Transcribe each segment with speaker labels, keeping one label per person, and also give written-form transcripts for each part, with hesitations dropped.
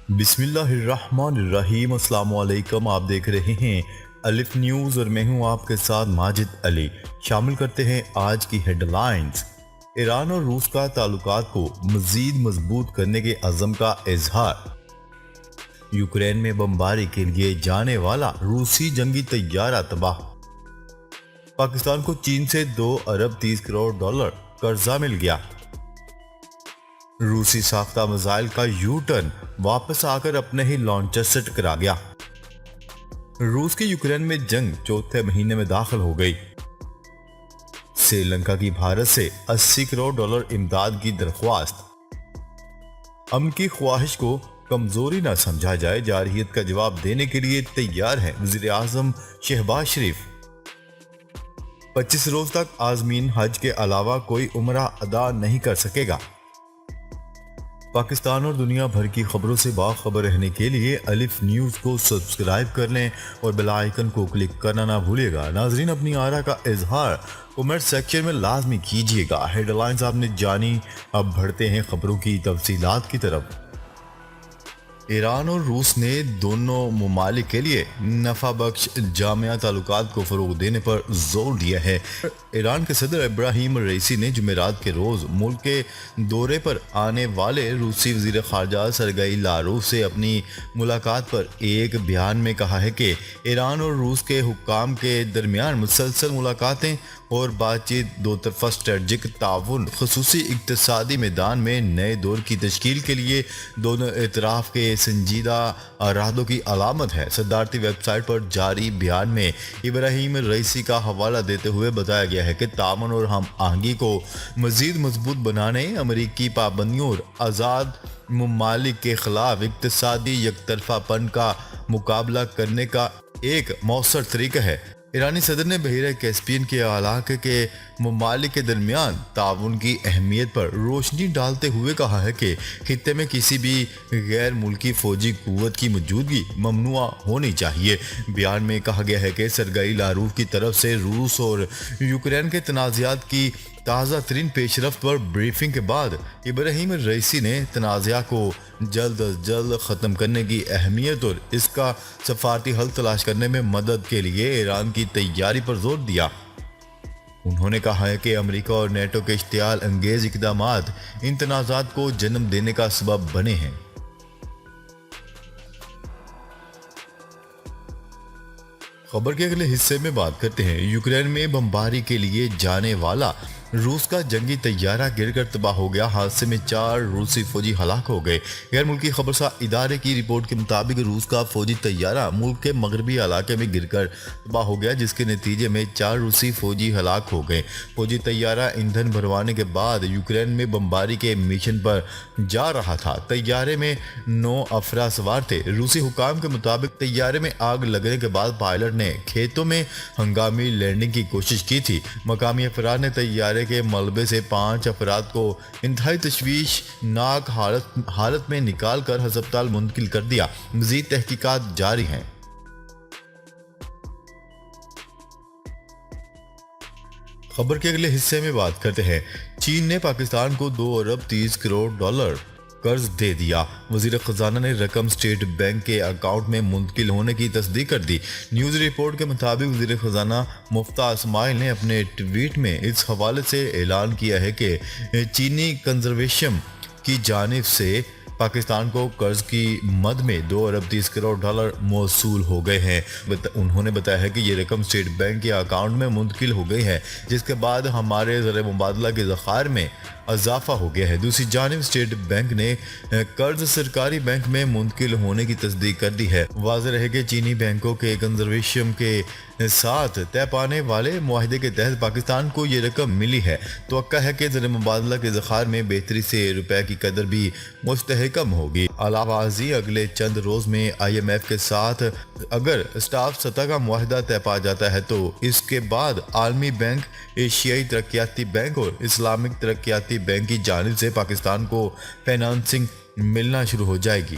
Speaker 1: बिस्मिल्लाहिर्रहमानिर्रहीम। अस्सलाम वालेकुम। आप देख रहे हैं अलिफ न्यूज़ और मैं हूं आपके साथ माजिद अली। शामिल करते हैं आज की हेडलाइंस। ईरान और रूस का ताल्लुकात को मज़ीद मजबूत करने के अज़म का इजहार। यूक्रेन में बमबारी के लिए जाने वाला रूसी जंगी तैयारा तबाह। पाकिस्तान को चीन से 2 अरब 30 करोड़ डॉलर कर्जा मिल गया। रूसी साख्ता मिसाइल का यू टर्न वापस आकर अपने ही लॉन्चर से टकरा गया। रूस की यूक्रेन में जंग चौथे महीने में दाखिल हो गई। श्रीलंका की भारत से 80 करोड़ डॉलर इमदाद की दरख्वास्त। अमन की ख्वाहिश को कमजोरी न समझा जाए, जारहियत का जवाब देने के लिए तैयार है वज़ीर आज़म शहबाज शरीफ। 25 रोज तक आज़मीन हज के अलावा कोई उम्रा अदा नहीं कर सकेगा। पाकिस्तान और दुनिया भर की खबरों से बाखबर रहने के लिए अलिफ न्यूज़ को सब्सक्राइब कर लें और बेल आइकन को क्लिक करना ना भूलिएगा। नाजरीन, अपनी आरा का इजहार कमेंट सेक्शन में लाजमी कीजिएगा। हेडलाइंस आपने जानी, अब बढ़ते हैं खबरों की तफसीलात की तरफ। ईरान और रूस ने दोनों ममालिक के लिए नफा बख्श जामिया ताल्लुकात को फरोग देने पर जोर दिया है। ईरान के सदर इब्राहिम रईसी ने जुमेरात के रोज मुल्क के दौरे पर आने वाले रूसी वजीर खारजा सरगई लारोफ से अपनी मुलाकात पर एक बयान में कहा है कि ईरान और रूस के हुक्काम के दरमियान मुसलसल मुलाकातें और बातचीत दो तरफा स्ट्रेटजिक ताउन खसूसी इक्तसादी मैदान में नए दौर की तश्कील के लिए दोनों इतराफ के संजीदा इरादों की अलामत है। सदारती वेबसाइट पर जारी बयान में इब्राहिम रईसी का हवाला देते हुए बताया गया है कि ताउन और हम आहंगी को मजीद मजबूत बनाने, अमरीकी पाबंदियों और आज़ाद ममालिक के खिलाफ इक्तसादी यकतरफापन का मुकाबला करने का एक मौसर तरीका है। ईरानी सदर ने बहिरा कैस्पियन के इलाके के ममालिक के दरमियान ताउन की अहमियत पर रोशनी डालते हुए कहा है कि खित्ते में किसी भी गैर मुल्की फौजी कुव्वत की मौजूदगी ममनुआ होनी चाहिए। बयान में कहा गया है कि सरगई लारूफ की तरफ से रूस और यूक्रेन के तनाज़ात की ताज़ा तरीन पेशरफ्त पर ब्रीफिंग के बाद इब्राहिम रईसी ने तनाज़ा को जल्द अज जल्द ख़त्म करने की अहमियत और इसका सफारती हल तलाश करने में मदद के लिए ईरान की तैयारी पर जोर दिया। उन्होंने कहा है कि अमेरिका और नेटो के इश्तियाल अंगेज इक़दामात इन तनाज़ात को जन्म देने का सबब बने हैं। खबर के अगले हिस्से में बात करते हैं। यूक्रेन में बमबारी के लिए जाने वाला रूस का जंगी तैयारा गिरकर तबाह हो गया। हादसे में 4 रूसी फौजी हलाक हो गए। गैर मुल्की खबरसा इदारे की रिपोर्ट के मुताबिक रूस का फौजी तैयारा मुल्क के मगरबी इलाके में गिरकर तबाह हो गया, जिसके नतीजे में 4 रूसी फौजी हलाक हो गए। फौजी तैयारा ईंधन भरवाने के बाद यूक्रेन में बमबारी के मिशन पर जा रहा था। तैयारे में 9 अफरा सवार थे। रूसी हुकाम के मुताबिक तैयारे में आग लगने के बाद पायलट ने खेतों में हंगामी लैंडिंग की कोशिश की थी। मकामी अफराद ने तैयारे के मलबे से 5 अफराद को इंतहाई तशवीशनाक हालत में निकाल कर अस्पताल मुंतकिल कर दिया। मजीद तहकीकात जारी हैं। खबर के अगले हिस्से में बात करते हैं। चीन ने पाकिस्तान को 2 अरब 30 करोड़ डॉलर कर्ज दे दिया। वजीर खजाना ने रकम स्टेट बैंक के अकाउंट में मुंतकिल होने की तस्दीक कर दी। न्यूज़ रिपोर्ट के मुताबिक वजीर खजाना मुफ्ता इस्माइल ने अपने ट्वीट में इस हवाले से ऐलान किया है कि चीनी कंजर्वेशन की जानिब से पाकिस्तान को कर्ज की मद में 2 अरब 30 करोड़ डॉलर मौसूल हो गए हैं। उन्होंने बताया है कि ये रकम स्टेट बैंक के अकाउंट में मुंतकिल हो गई है, जिसके बाद हमारे ज़र मुबादला के ज़खायर में इजाफा हो गया है। दूसरी जानिब स्टेट बैंक ने कर्ज सरकारी बैंक में मुंतकिल होने की तस्दीक कर दी है। वाज़ेह रहे कि चीनी बैंकों के कंजर्वेशन के साथ तय पाने वाले मुआहदे के तहत पाकिस्तान को ये रकम मिली है। तो है कि ज़र मुबादला के ज़खायर में बेहतरी से रुपए की कदर भी मुस्तहकम होगी। अलावाजी अगले चंद रोज में IMF के साथ अगर स्टाफ सतह का मुआहदा तय पा जाता है तो इसके बाद आलमी बैंक, एशियाई तरक्याती बैंक और इस्लामिक तरक्याती बैंक की जानिब से पाकिस्तान को फाइनेंसिंग मिलना शुरू हो जाएगी।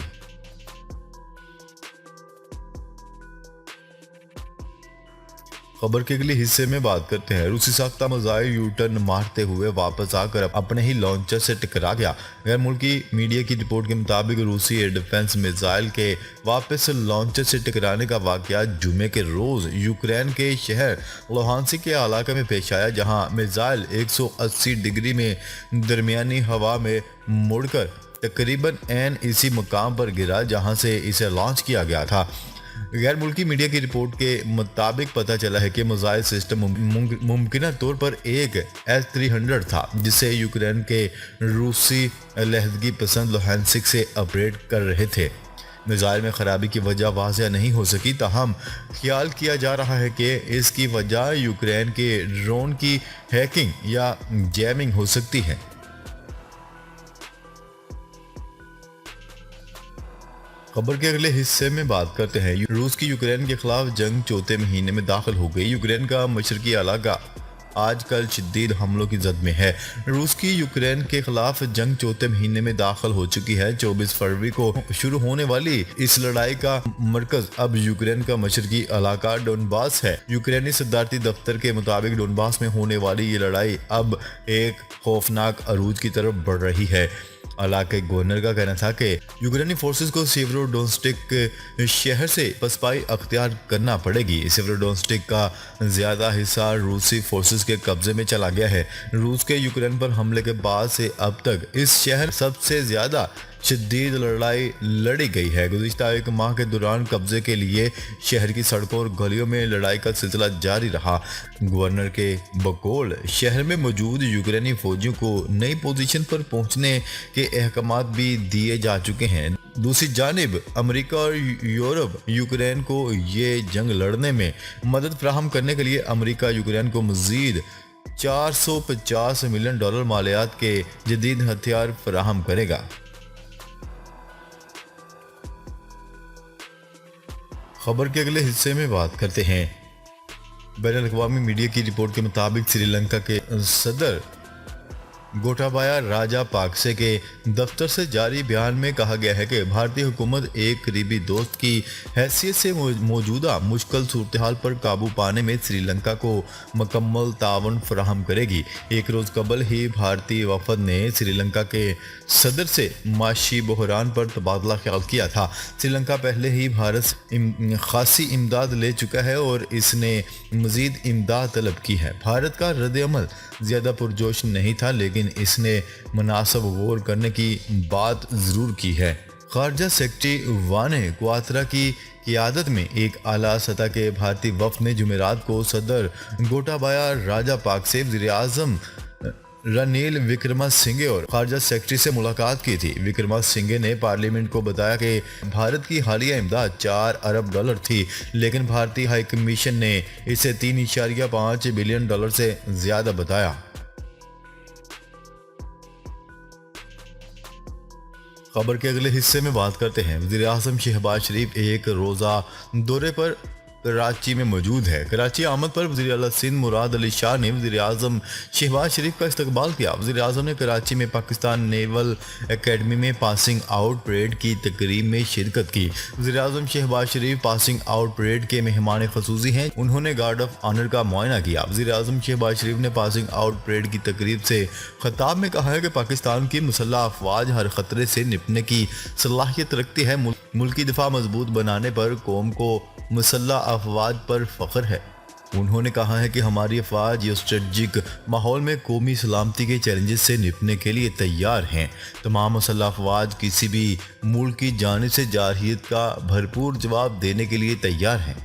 Speaker 1: खबर के अगले हिस्से में बात करते हैं। रूसी साख्ता मिसाइल यू टर्न मारते हुए वापस आकर अपने ही लॉन्चर से टकरा गया। गैर मुल्की मीडिया की रिपोर्ट के मुताबिक रूसी एयर डिफेंस मिसाइल के वापस लॉन्चर से टकराने का वाकया जुमे के रोज यूक्रेन के शहर लोहांस्क के इलाके में पेश आया, जहां मिसाइल 180 डिग्री में दरमियानी हवा में मुड़कर तकरीबन एन इसी मुकाम पर गिरा जहां से इसे लॉन्च किया गया था। गैर मुल्की मीडिया की रिपोर्ट के मुताबिक पता चला है कि मिसाइल सिस्टम मुमकिन तौर पर एक S-300 था, जिसे यूक्रेन के रूसी लहदगी पसंद लोहांस्क से ऑपरेट कर रहे थे। मिसाइल में खराबी की वजह वाज़ेह नहीं हो सकी, ताहम ख्याल किया जा रहा है कि इसकी वजह यूक्रेन के ड्रोन की हैकिंग या जैमिंग हो सकती है। खबर के अगले हिस्से में बात करते हैं। रूस की यूक्रेन के खिलाफ जंग चौथे महीने में दाखिल हो गई। यूक्रेन का मशरकी इलाका आजकल शदीद हमलों की जद में है। रूस की यूक्रेन के खिलाफ जंग चौथे महीने में दाखिल हो चुकी है। 24 फरवरी को शुरू होने वाली इस लड़ाई का मरकज अब यूक्रेन का मशरकी इलाका डोनबास है। यूक्रेनी सदारती दफ्तर के मुताबिक डोनबास में होने वाली ये लड़ाई अब एक खौफनाक अरूज की तरफ बढ़ रही है। इलाके गवर्नर का कहना था कि यूक्रेनी फोर्सेस को सेवरोडोनेट्स्क शहर से पसपाई अख्तियार करना पड़ेगी। सेवरोडोनेट्स्क का ज्यादा हिस्सा रूसी फोर्सेस के कब्जे में चला गया है। रूस के यूक्रेन पर हमले के बाद से अब तक इस शहर सबसे ज्यादा शदीद लड़ाई लड़ी गई है। गुज़िश्ता एक माह के दौरान कब्जे के लिए शहर की सड़कों और गलियों में लड़ाई का सिलसिला जारी रहा। गवर्नर के बकौल शहर में मौजूद यूक्रेनी फौजियों को नई पोजीशन पर पहुंचने के अहकामात भी दिए जा चुके हैं। दूसरी जानिब अमेरिका और यूरोप यूक्रेन को ये जंग लड़ने में मदद फराहम करने के लिए अमेरिका यूक्रेन को मजीद $450 मिलियन मालियात के जदीद हथियार फराहम करेगा। खबर के अगले हिस्से में बात करते हैं। बैनुल अक़वामी मीडिया की रिपोर्ट के मुताबिक श्रीलंका के सदर गोटाबाया राजापाक्से के दफ्तर से जारी बयान में कहा गया है कि भारतीय हुकूमत एक करीबी दोस्त की हैसियत से मौजूदा मुश्किल सूरत हाल पर काबू पाने में श्रीलंका को मुकम्मल तावन फराहम करेगी। एक रोज़ कबल ही भारतीय वफद ने श्रीलंका के सदर से माशी बहरान पर तबादला ख्याल किया था। श्रीलंका पहले ही भारत से खासी इमदाद ले चुका है और इसने मज़ीद इमदाद तलब की है। भारत का रद्द-ए-अमल ज़्यादा पुरजोश नहीं था, लेकिन इसने मुनासिब गौर करने की बात ज़रूर की है। खारजा सेक्रेटरी वाने क्वात्रा की क़ियादत में एक आला सतह के भारतीय वफ़द ने जुमेरात को सदर गोटाबाया राजापाक्से, वज़ीर-ए-आज़म रनील विक्रमसिंघे और खारजा सेक्रेटरी से मुलाकात की थी। विक्रमसिंघे ने पार्लियामेंट को बताया कि भारत की हालिया इमदाद $4 अरब थी, लेकिन भारतीय हाई कमीशन ने इसे $3.5 बिलियन से ज़्यादा बताया। खबर के अगले हिस्से में बात करते हैं। वज़ीर-ए-आज़म शहबाज शरीफ एक रोज़ा दौरे पर कराची में मौजूद है। कराची आमद पर वज़ीर आला सिंध मुराद अली शाह ने वज़ीर-ए-आज़म शहबाज शरीफ का इस्तकबाल किया। वज़ीर-ए-आज़म ने कराची में पाकिस्तान नेवल एकेडमी में पासिंग आउट परेड की तकरीब में शिरकत की। वज़ीर-ए-आज़म शहबाज शरीफ पासिंग आउट परेड के मेहमान ख़ुसूसी हैं। उन्होंने गार्ड ऑफ ऑनर का मुआयना किया। वज़ीर-ए-आज़म शहबाज शरीफ ने पासिंग आउट परेड की तकरीब से खिताब में कहा है कि पाकिस्तान की मुसल्लह अफवाज हर खतरे से निपटने की सलाहियत रखती है। मुल्की दिफा मजबूत बनाने पर कौम को मुसल्लह अफवाज पर फख्र है। उन्होंने कहा है कि हमारी अफवाज स्ट्रेटजिक माहौल में कौमी सलामती के चैलेंजेस से निपटने के लिए तैयार हैं। तमाम मुसल्लह अफवाज किसी भी मुल्क की जानिब से जारहियत का भरपूर जवाब देने के लिए तैयार हैं।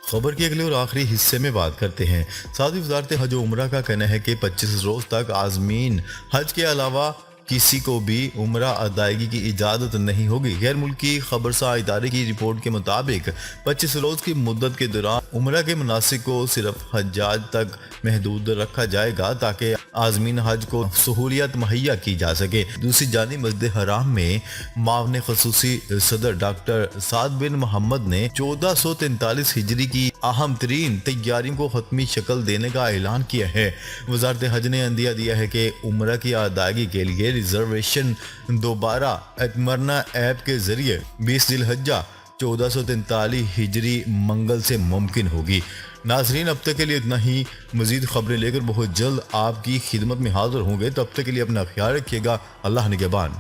Speaker 1: खबर के अगले और आखिरी हिस्से में बात करते हैं। सऊदी वज़ारत हज और उम्रा का कहना है कि 25 रोज़ तक आज़मीन हज के अलावा किसी को भी उम्रा अदायगी की इजाज़त नहीं होगी। गैर मुल्की खबरसार इदारे की रिपोर्ट के मुताबिक 25 रोज़ की मुद्दत के दौरान उम्रा के मनासिक को सिर्फ हज्जाज तक महदूद रखा जाएगा, ताकि عازمین حج کو سہولیات مہیا کی جا سکے۔ دوسری جانب مسجد حرام میں معاون خصوصی صدر ڈاکٹر سعد بن محمد نے 1443 ہجری کی اہم ترین تیاریوں کو حتمی شکل دینے کا اعلان کیا ہے۔ وزارت حج نے عندیہ دیا ہے کہ عمرہ کی ادائیگی کے لیے ریزرویشن دوبارہ اعتمرنا ایپ کے ذریعے 20 ذی الحجہ 1443 ہجری منگل سے ممکن ہوگی۔ ناظرین اب تک کے لیے اتنا ہی، مزید خبریں لے کر بہت جلد آپ کی خدمت میں حاضر ہوں گے، تب تک کے لیے اپنا خیال رکھیے گا۔ اللہ نگہبان۔